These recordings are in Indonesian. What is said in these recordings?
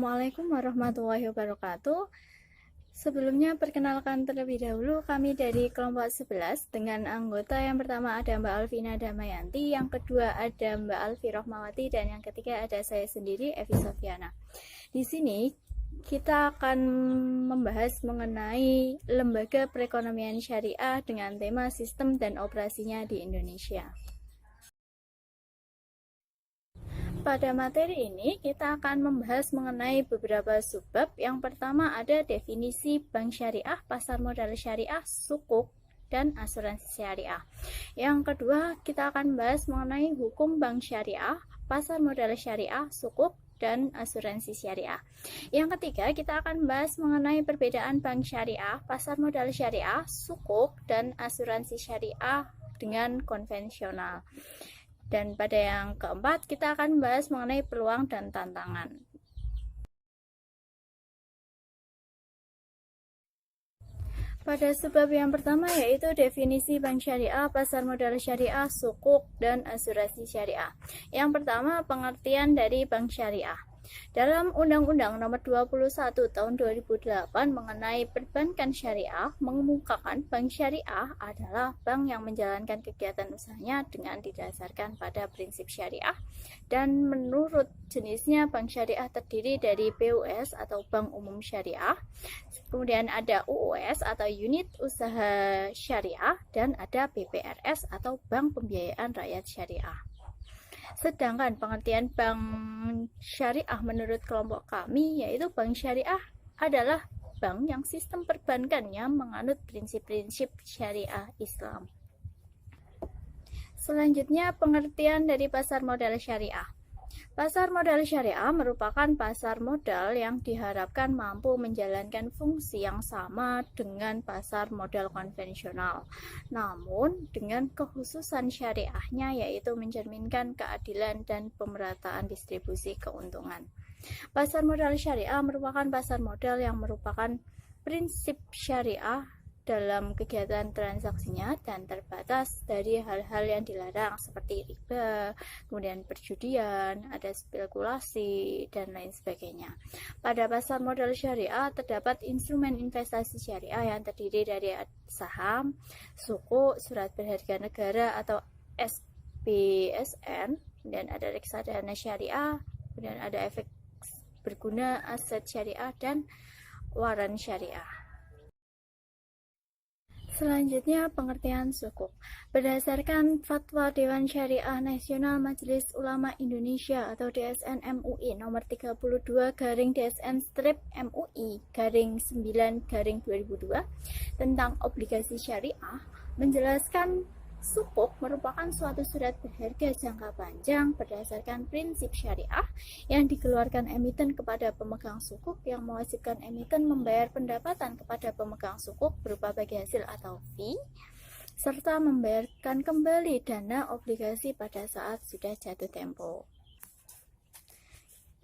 Assalamualaikum warahmatullahi wabarakatuh. Sebelumnya perkenalkan terlebih dahulu kami dari kelompok 11 dengan anggota yang pertama ada Mbak Alvina Damayanti, yang kedua ada Mbak Alfi Rohmawati, dan yang ketiga ada saya sendiri, Evi Sofiana. Di sini kita akan membahas mengenai lembaga perekonomian syariah dengan tema sistem dan operasinya di Indonesia. Pada materi ini kita akan membahas mengenai beberapa subbab. Yang pertama ada definisi bank syariah, pasar modal syariah, sukuk, dan asuransi syariah. Yang kedua kita akan membahas mengenai hukum bank syariah, pasar modal syariah, sukuk, dan asuransi syariah. Yang ketiga kita akan membahas mengenai perbedaan bank syariah, pasar modal syariah, sukuk, dan asuransi syariah dengan konvensional. Dan pada yang keempat, kita akan membahas mengenai peluang dan tantangan. Pada sebab yang pertama yaitu definisi bank syariah, pasar modal syariah, sukuk, dan asuransi syariah. Yang pertama, pengertian dari bank syariah. Dalam Undang-Undang Nomor 21 Tahun 2008 mengenai perbankan syariah mengemukakan bank syariah adalah bank yang menjalankan kegiatan usahanya dengan didasarkan pada prinsip syariah, dan menurut jenisnya bank syariah terdiri dari BUS atau Bank Umum Syariah, kemudian ada UUS atau Unit Usaha Syariah, dan ada BPRS atau Bank Pembiayaan Rakyat Syariah. Sedangkan pengertian bank syariah menurut kelompok kami yaitu bank syariah adalah bank yang sistem perbankannya menganut prinsip-prinsip syariah Islam. Selanjutnya pengertian dari pasar modal syariah. Pasar modal syariah merupakan pasar modal yang diharapkan mampu menjalankan fungsi yang sama dengan pasar modal konvensional, namun dengan kekhususan syariahnya yaitu mencerminkan keadilan dan pemerataan distribusi keuntungan. Pasar modal syariah merupakan pasar modal yang merupakan prinsip syariah dalam kegiatan transaksinya dan terbatas dari hal-hal yang dilarang seperti riba, kemudian perjudian, ada spekulasi, dan lain sebagainya. Pada pasar modal syariah terdapat instrumen investasi syariah yang terdiri dari saham, sukuk, surat berharga negara atau SBSN, dan ada reksadana syariah, kemudian ada efek berguna aset syariah, dan waran syariah. Selanjutnya pengertian sukuk. Berdasarkan Fatwa Dewan Syariah Nasional Majelis Ulama Indonesia atau DSN MUI nomor 32/DSN-MUI/9/2002 tentang obligasi syariah menjelaskan sukuk merupakan suatu surat berharga jangka panjang berdasarkan prinsip syariah yang dikeluarkan emiten kepada pemegang sukuk, yang mewajibkan emiten membayar pendapatan kepada pemegang sukuk berupa bagi hasil atau fee, serta membayarkan kembali dana obligasi pada saat sudah jatuh tempo.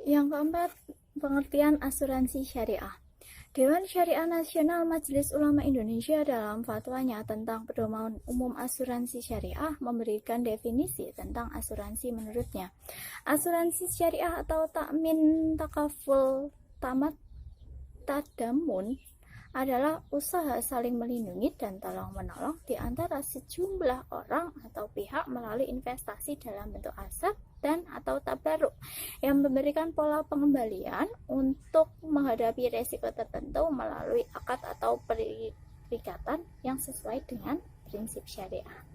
Yang keempat, pengertian asuransi syariah. Dewan Syariah Nasional Majelis Ulama Indonesia dalam fatwanya tentang pedoman umum asuransi syariah memberikan definisi tentang asuransi menurutnya. Asuransi syariah atau takmin takaful tamat tadamun adalah usaha saling melindungi dan tolong-menolong di antara sejumlah orang atau pihak melalui investasi dalam bentuk aset dan atau tabarruk yang memberikan pola pengembalian untuk menghadapi resiko tertentu melalui akad atau perikatan yang sesuai dengan prinsip syariah.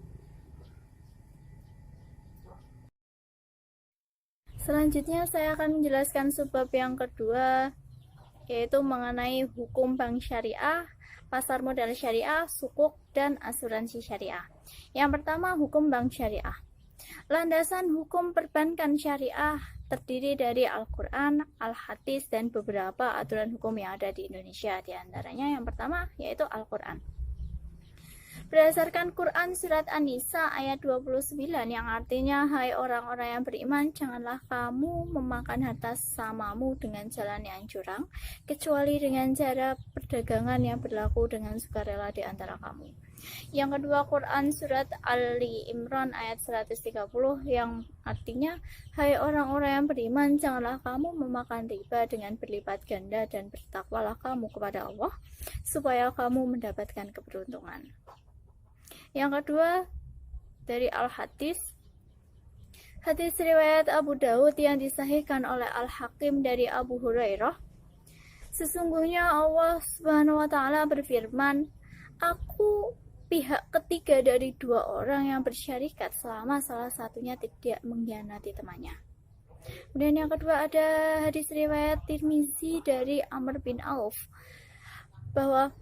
Selanjutnya saya akan menjelaskan subbab yang kedua, yaitu mengenai hukum bank syariah, pasar modal syariah, sukuk, dan asuransi syariah. Yang pertama, hukum bank syariah. Landasan hukum perbankan syariah terdiri dari Al-Quran, Al-Hadis, dan beberapa aturan hukum yang ada di Indonesia. Di antaranya yang pertama yaitu Al-Quran. Berdasarkan Quran Surat An-Nisa ayat 29 yang artinya, hai orang-orang yang beriman, janganlah kamu memakan harta samamu dengan jalan yang curang, kecuali dengan cara perdagangan yang berlaku dengan sukarela di antara kamu. Yang kedua, Quran Surat Ali Imran ayat 130 yang artinya, hai orang-orang yang beriman, janganlah kamu memakan riba dengan berlipat ganda dan bertakwalah kamu kepada Allah supaya kamu mendapatkan keberuntungan. Yang kedua, dari Al-Hadis, hadis riwayat Abu Daud yang disahihkan oleh Al-Hakim dari Abu Hurairah, sesungguhnya Allah Subhanahu wa Ta'ala berfirman, aku pihak ketiga dari dua orang yang bersyarikat selama salah satunya tidak mengkhianati temannya. Kemudian yang kedua ada hadis riwayat Tirmizi dari Amr bin Auf bahwa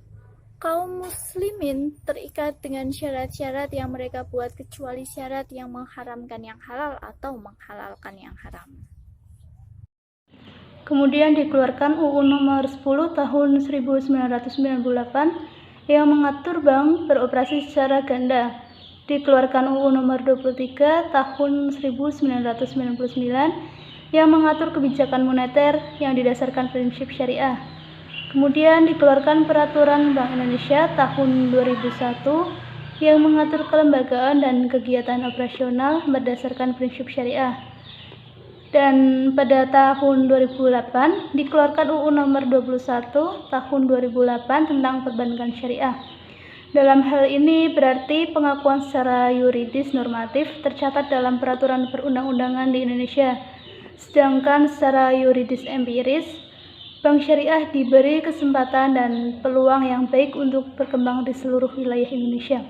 kaum muslimin terikat dengan syarat-syarat yang mereka buat kecuali syarat yang mengharamkan yang halal atau menghalalkan yang haram. Kemudian dikeluarkan UU nomor 10 tahun 1998 yang mengatur bank beroperasi secara ganda. Dikeluarkan UU nomor 23 tahun 1999 yang mengatur kebijakan moneter yang didasarkan prinsip syariah. Kemudian dikeluarkan Peraturan Bank Indonesia tahun 2001 yang mengatur kelembagaan dan kegiatan operasional berdasarkan prinsip syariah. Dan pada tahun 2008 dikeluarkan UU nomor 21 tahun 2008 tentang perbankan syariah. Dalam hal ini berarti pengakuan secara yuridis normatif tercatat dalam peraturan perundang-undangan di Indonesia. Sedangkan secara yuridis empiris, bank syariah diberi kesempatan dan peluang yang baik untuk berkembang di seluruh wilayah Indonesia.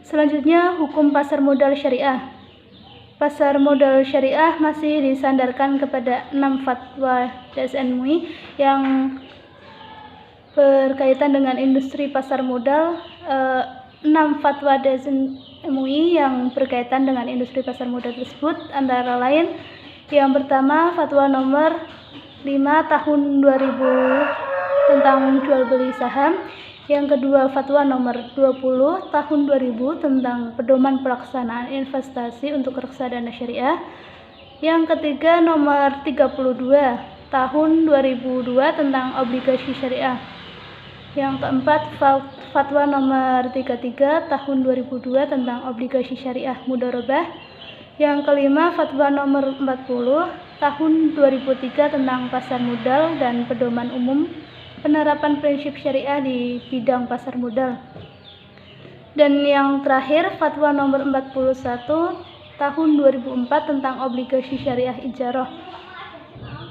Selanjutnya, hukum pasar modal syariah. Pasar modal syariah masih disandarkan kepada 6 fatwa DSN MUI yang berkaitan dengan industri pasar modal. 6 fatwa DSN MUI yang berkaitan dengan industri pasar modal tersebut antara lain, yang pertama fatwa nomor 5 tahun 2000 tentang jual beli saham. Yang kedua, fatwa nomor 20 tahun 2000 tentang pedoman pelaksanaan investasi untuk reksadana syariah. Yang ketiga, nomor 32 tahun 2002 tentang obligasi syariah. Yang keempat, fatwa nomor 33 tahun 2002 tentang obligasi syariah mudharabah. Yang kelima, fatwa nomor 40 tahun 2003 tentang pasar modal dan pedoman umum penerapan prinsip syariah di bidang pasar modal. Dan yang terakhir, fatwa nomor 41 tahun 2004 tentang obligasi syariah ijarah.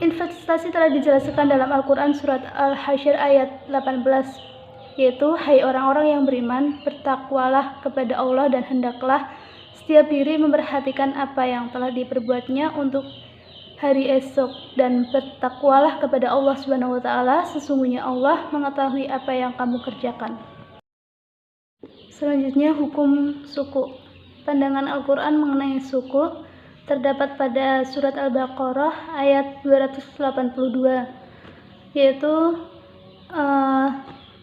Investasi telah dijelaskan dalam Al-Quran surat Al-Hasyr ayat 18, yaitu, hai orang-orang yang beriman, bertakwalah kepada Allah dan hendaklah setiap diri memperhatikan apa yang telah diperbuatnya untuk hari esok, dan bertakwalah kepada Allah Subhanahu wa Ta'ala, sesungguhnya Allah mengetahui apa yang kamu kerjakan. Selanjutnya, hukum suku. Pandangan Al-Quran mengenai suku terdapat pada surat Al-Baqarah ayat 282, yaitu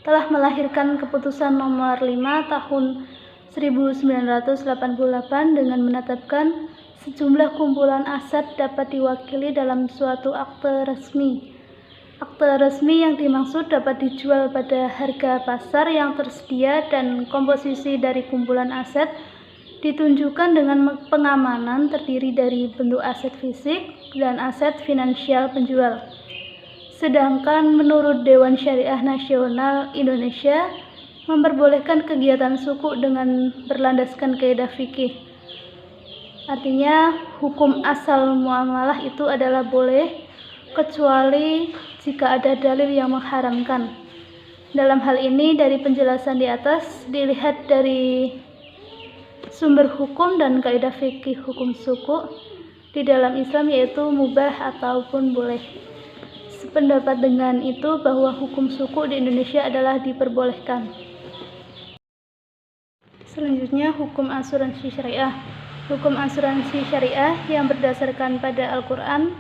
telah melahirkan keputusan nomor 5 tahun 1988 dengan menetapkan sejumlah kumpulan aset dapat diwakili dalam suatu akte resmi. Akte resmi yang dimaksud dapat dijual pada harga pasar yang tersedia dan komposisi dari kumpulan aset ditunjukkan dengan pengamanan terdiri dari bentuk aset fisik dan aset finansial penjual. Sedangkan menurut Dewan Syariah Nasional Indonesia memperbolehkan kegiatan suku dengan berlandaskan kaidah fikih. Artinya, hukum asal muamalah itu adalah boleh, kecuali jika ada dalil yang mengharamkan. Dalam hal ini, dari penjelasan di atas, dilihat dari sumber hukum dan kaidah fikih hukum suku di dalam Islam, yaitu mubah ataupun boleh. Sependapat dengan itu bahwa hukum suku di Indonesia adalah diperbolehkan. Selanjutnya, hukum asuransi syariah. Hukum asuransi syariah yang berdasarkan pada Al-Quran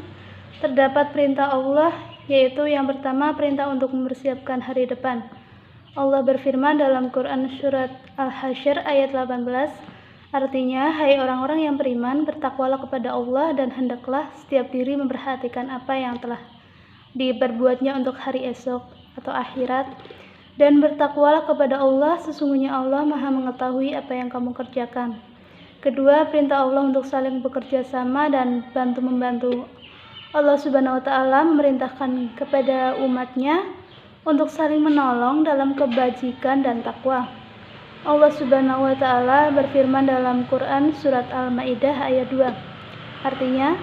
terdapat perintah Allah, yaitu yang pertama perintah untuk mempersiapkan hari depan. Allah berfirman dalam Quran surat Al-Hasyr ayat 18, artinya, hai orang-orang yang beriman, bertakwalah kepada Allah dan hendaklah setiap diri memperhatikan apa yang telah diperbuatnya untuk hari esok atau akhirat, dan bertakwalah kepada Allah, sesungguhnya Allah Maha mengetahui apa yang kamu kerjakan. Kedua, perintah Allah untuk saling bekerja sama dan bantu-membantu. Allah Subhanahu wa Ta'ala memerintahkan kepada umatnya untuk saling menolong dalam kebajikan dan takwa. Allah Subhanahu wa Ta'ala berfirman dalam Quran surat Al-Maidah ayat 2. Artinya,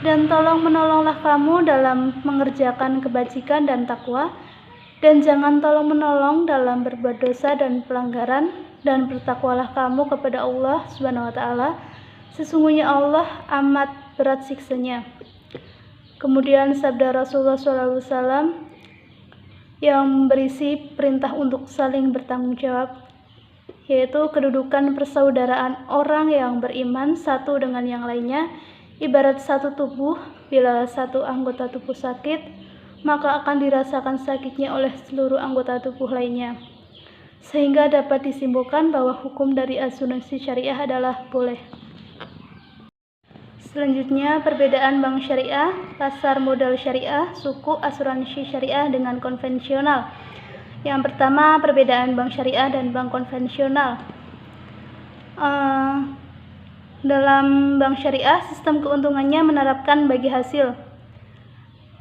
dan tolong menolonglah kamu dalam mengerjakan kebajikan dan takwa, dan jangan tolong menolong dalam berbuat dosa dan pelanggaran, dan bertakwalah kamu kepada Allah Subhanahu wa Ta'ala, sesungguhnya Allah amat berat siksanya. Kemudian sabda Rasulullah SAW yang berisi perintah untuk saling bertanggung jawab, yaitu kedudukan persaudaraan orang yang beriman satu dengan yang lainnya ibarat satu tubuh. Bila satu anggota tubuh sakit, maka akan dirasakan sakitnya oleh seluruh anggota tubuh lainnya, sehingga dapat disimpulkan bahwa hukum dari asuransi syariah adalah boleh. Selanjutnya, perbedaan bank syariah, pasar modal syariah, suku asuransi syariah dengan konvensional. Yang pertama, perbedaan bank syariah dan bank konvensional. Dalam bank syariah, sistem keuntungannya menerapkan bagi hasil.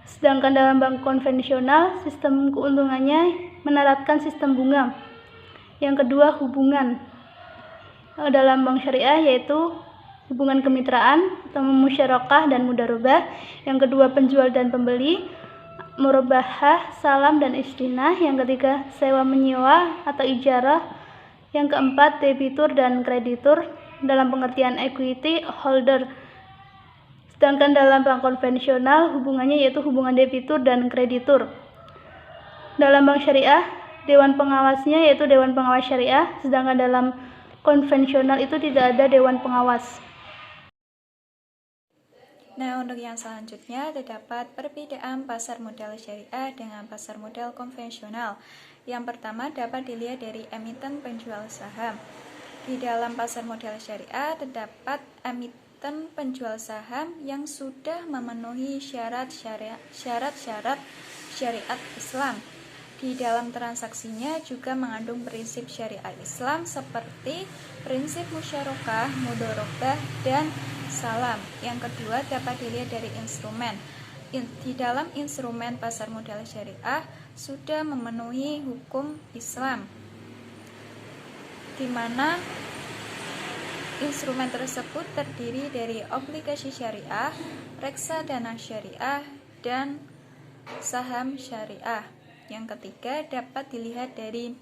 Sedangkan dalam bank konvensional, sistem keuntungannya menerapkan sistem bunga. Yang kedua, hubungan. Dalam bank syariah yaitu hubungan kemitraan atau musyarakah dan mudharabah. Yang kedua, penjual dan pembeli, murabahah, salam dan istinah. Yang ketiga, sewa menyewa atau ijarah. Yang keempat, debitur dan kreditur dalam pengertian equity holder. Sedangkan dalam bank konvensional, hubungannya yaitu hubungan debitur dan kreditur. Dalam bank syariah, dewan pengawasnya yaitu dewan pengawas syariah, sedangkan dalam konvensional itu tidak ada dewan pengawas. Nah, untuk yang selanjutnya terdapat perbedaan pasar modal syariah dengan pasar modal konvensional. Yang pertama dapat dilihat dari emiten penjual saham. Di dalam pasar modal syariah terdapat emiten penjual saham yang sudah memenuhi syarat-syarat syariat Islam. Di dalam transaksinya juga mengandung prinsip syariat Islam seperti prinsip musyarakah, mudharabah, dan salam. Yang kedua dapat dilihat dari instrumen. Di dalam instrumen pasar modal syariah sudah memenuhi hukum Islam, di mana instrumen tersebut terdiri dari obligasi syariah, reksadana syariah, dan saham syariah. Yang ketiga dapat dilihat dari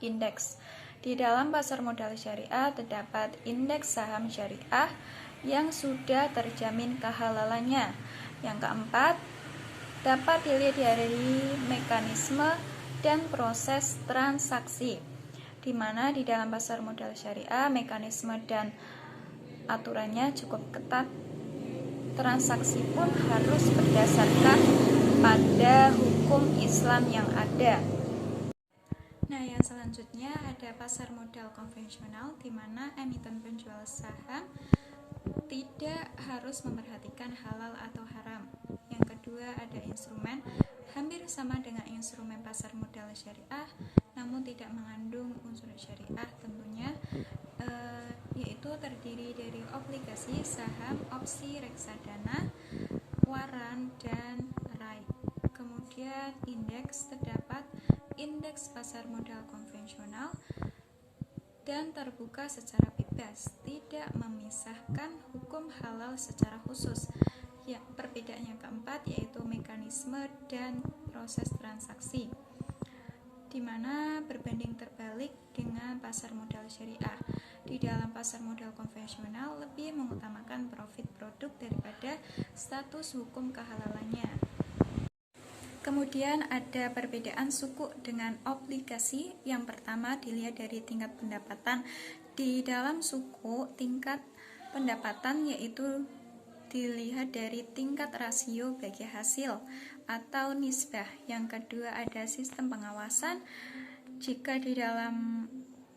indeks. Di dalam pasar modal syariah terdapat indeks saham syariah yang sudah terjamin kehalalannya. Yang keempat dapat dilihat dari mekanisme dan proses transaksi, di mana di dalam pasar modal syariah mekanisme dan aturannya cukup ketat. Transaksi pun harus berdasarkan pada hukum Islam yang ada. Nah, yang selanjutnya ada pasar modal konvensional, di mana emiten penjual saham tidak harus memperhatikan halal atau haram. Yang kedua ada instrumen, hampir sama dengan instrumen pasar modal syariah, namun tidak mengandung unsur syariah tentunya, yaitu terdiri dari obligasi, saham, opsi, reksadana, waran, dan rai. Kemudian indeks, terdapat indeks pasar modal konvensional dan terbuka secara bebas, tidak memisahkan hukum halal secara khusus. Ya, perbedaan yang keempat yaitu mekanisme dan proses transaksi, di mana berbanding terbalik dengan pasar modal syariah. Di dalam pasar modal konvensional lebih mengutamakan profit produk daripada status hukum kehalalannya. Kemudian ada perbedaan suku dengan obligasi. Yang pertama dilihat dari tingkat pendapatan. Di dalam suku, tingkat pendapatan yaitu dilihat dari tingkat rasio bagi hasil atau nisbah. Yang kedua ada sistem pengawasan. Jika di dalam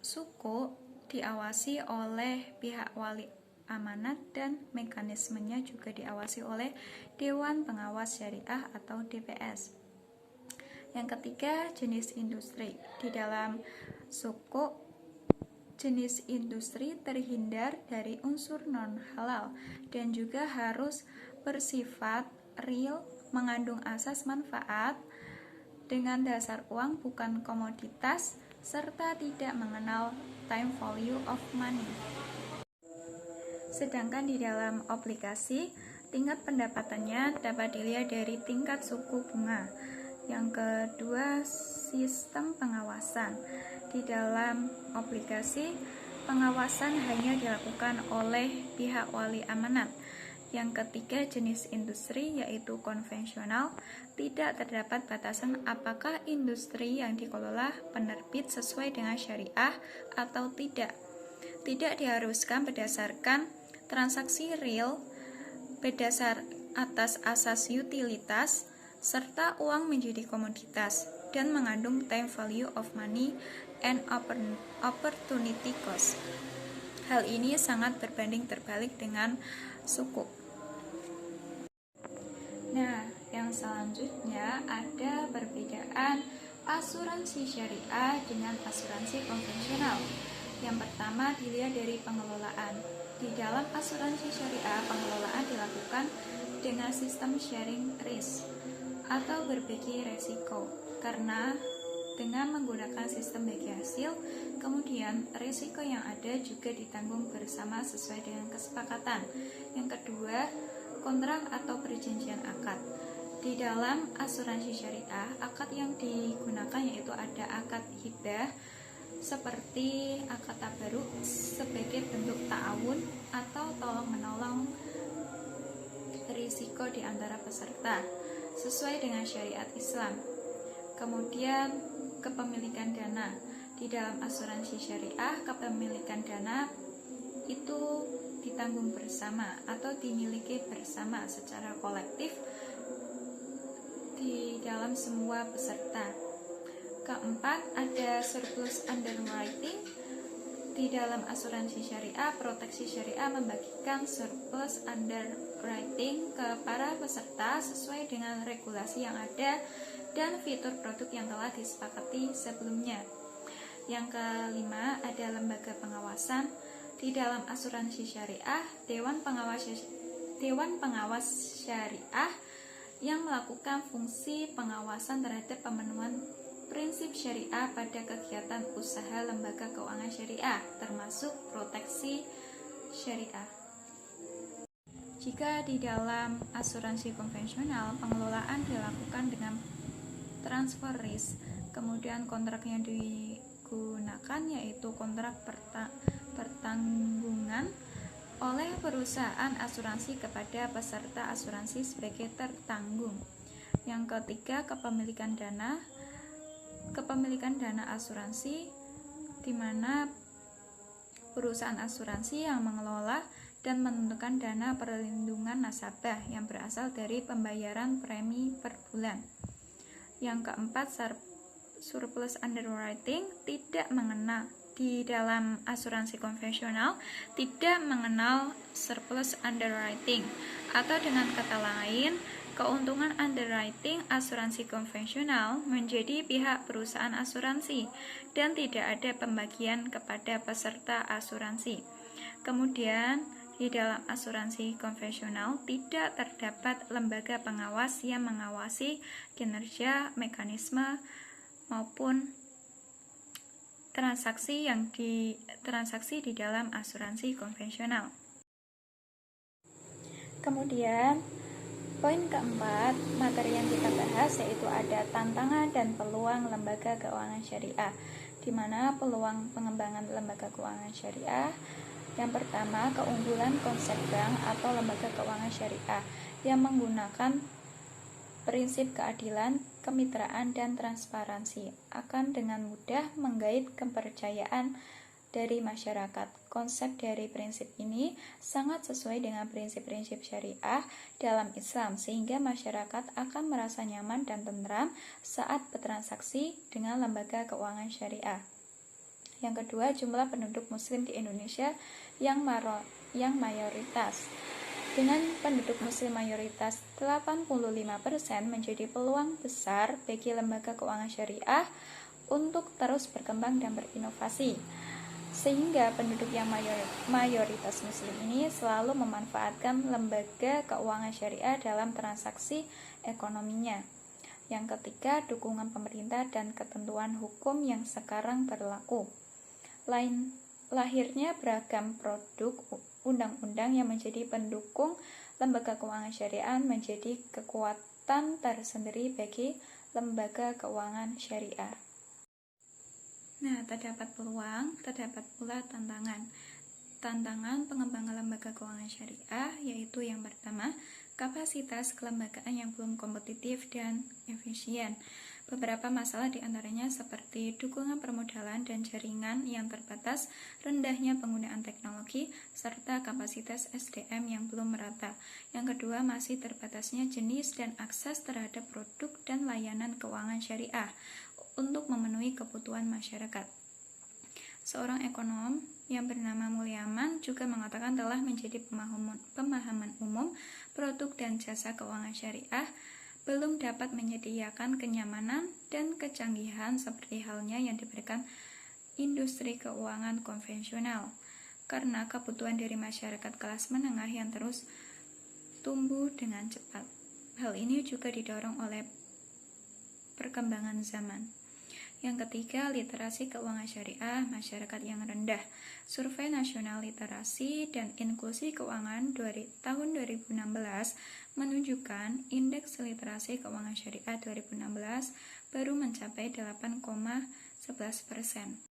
sukuk diawasi oleh pihak wali amanat dan mekanismenya juga diawasi oleh Dewan Pengawas Syariah atau DPS. Yang ketiga, jenis industri. Di dalam sukuk, jenis industri terhindar dari unsur non-halal dan juga harus bersifat real, mengandung asas manfaat dengan dasar uang bukan komoditas, serta tidak mengenal time value of money. Sedangkan di dalam obligasi, tingkat pendapatannya dapat dilihat dari tingkat suku bunga. Yang kedua, sistem pengawasan. Di dalam obligasi, pengawasan hanya dilakukan oleh pihak wali amanat. Yang ketiga, jenis industri yaitu konvensional. Tidak terdapat batasan apakah industri yang dikelola penerbit sesuai dengan syariah atau tidak. Tidak diharuskan berdasarkan transaksi real, berdasar atas asas utilitas, serta uang menjadi komoditas, dan mengandung time value of money and opportunity cost. Hal ini sangat berbanding terbalik dengan sukuk. Nah, yang selanjutnya ada perbedaan asuransi syariah dengan asuransi konvensional. Yang pertama dilihat dari pengelolaan. Di dalam asuransi syariah, pengelolaan dilakukan dengan sistem sharing risk atau berbagi resiko. Karena dengan menggunakan sistem bagi hasil, kemudian risiko yang ada juga ditanggung bersama sesuai dengan kesepakatan. Yang kedua, kontrak atau perjanjian akad. Di dalam asuransi syariah, akad yang digunakan yaitu ada akad hibah seperti akad tabaruk sebagai bentuk ta'awun atau tolong-menolong risiko di antara peserta sesuai dengan syariat Islam. Kemudian kepemilikan dana. Di dalam asuransi syariah, kepemilikan dana itu ditanggung bersama atau dimiliki bersama secara kolektif di dalam semua peserta. Keempat, ada surplus underwriting. Di dalam asuransi syariah, proteksi syariah membagikan surplus underwriting ke para peserta sesuai dengan regulasi yang ada dan fitur produk yang telah disepakati sebelumnya. Yang kelima, ada lembaga pengawasan. Di dalam asuransi syariah, Dewan Pengawas Syariah yang melakukan fungsi pengawasan terhadap pemenuhan prinsip syariah pada kegiatan usaha lembaga keuangan syariah, termasuk proteksi syariah. Jika di dalam asuransi konvensional, pengelolaan dilakukan dengan transfer risk, kemudian kontrak yang digunakan yaitu kontrak pertanggungan oleh perusahaan asuransi kepada peserta asuransi sebagai tertanggung. Yang ketiga, kepemilikan dana. Kepemilikan dana asuransi di mana perusahaan asuransi yang mengelola dan menentukan dana perlindungan nasabah yang berasal dari pembayaran premi per bulan. Yang keempat, surplus underwriting tidak mengenal. Di dalam asuransi konvensional tidak mengenal surplus underwriting, atau dengan kata lain, keuntungan underwriting asuransi konvensional menjadi pihak perusahaan asuransi dan tidak ada pembagian kepada peserta asuransi. Kemudian, di dalam asuransi konvensional tidak terdapat lembaga pengawas yang mengawasi kinerja, mekanisme, maupun transaksi di dalam asuransi konvensional. Kemudian, poin keempat, materi yang kita bahas yaitu ada tantangan dan peluang lembaga keuangan syariah. Di mana peluang pengembangan lembaga keuangan syariah? Yang pertama, keunggulan konsep bank atau lembaga keuangan syariah yang menggunakan prinsip keadilan, kemitraan, dan transparansi akan dengan mudah menggait kepercayaan dari masyarakat. Konsep dari prinsip ini sangat sesuai dengan prinsip-prinsip syariah dalam Islam, sehingga masyarakat akan merasa nyaman dan tentram saat bertransaksi dengan lembaga keuangan syariah. Yang kedua, jumlah penduduk muslim di Indonesia yang mayoritas. Dengan penduduk muslim mayoritas 85% menjadi peluang besar bagi lembaga keuangan syariah untuk terus berkembang dan berinovasi. Sehingga penduduk yang mayoritas muslim ini selalu memanfaatkan lembaga keuangan syariah dalam transaksi ekonominya. Yang ketiga, dukungan pemerintah dan ketentuan hukum yang sekarang berlaku. Lahirnya beragam produk undang-undang yang menjadi pendukung lembaga keuangan syariah menjadi kekuatan tersendiri bagi lembaga keuangan syariah. Nah, terdapat peluang, terdapat pula tantangan. Tantangan pengembangan lembaga keuangan syariah yaitu yang pertama, kapasitas kelembagaan yang belum kompetitif dan efisien. Beberapa masalah diantaranya seperti dukungan permodalan dan jaringan yang terbatas, rendahnya penggunaan teknologi, serta kapasitas SDM yang belum merata. Yang kedua, masih terbatasnya jenis dan akses terhadap produk dan layanan keuangan syariah untuk memenuhi kebutuhan masyarakat. Seorang ekonom yang bernama Mulyaman juga mengatakan telah menjadi pemahaman umum produk dan jasa keuangan syariah belum dapat menyediakan kenyamanan dan kecanggihan seperti halnya yang diberikan industri keuangan konvensional, karena kebutuhan dari masyarakat kelas menengah yang terus tumbuh dengan cepat. Hal ini juga didorong oleh perkembangan zaman. Yang ketiga, literasi keuangan syariah masyarakat yang rendah. Survei Nasional Literasi dan Inklusi Keuangan tahun 2016 menunjukkan indeks literasi keuangan syariah 2016 baru mencapai 8,11%.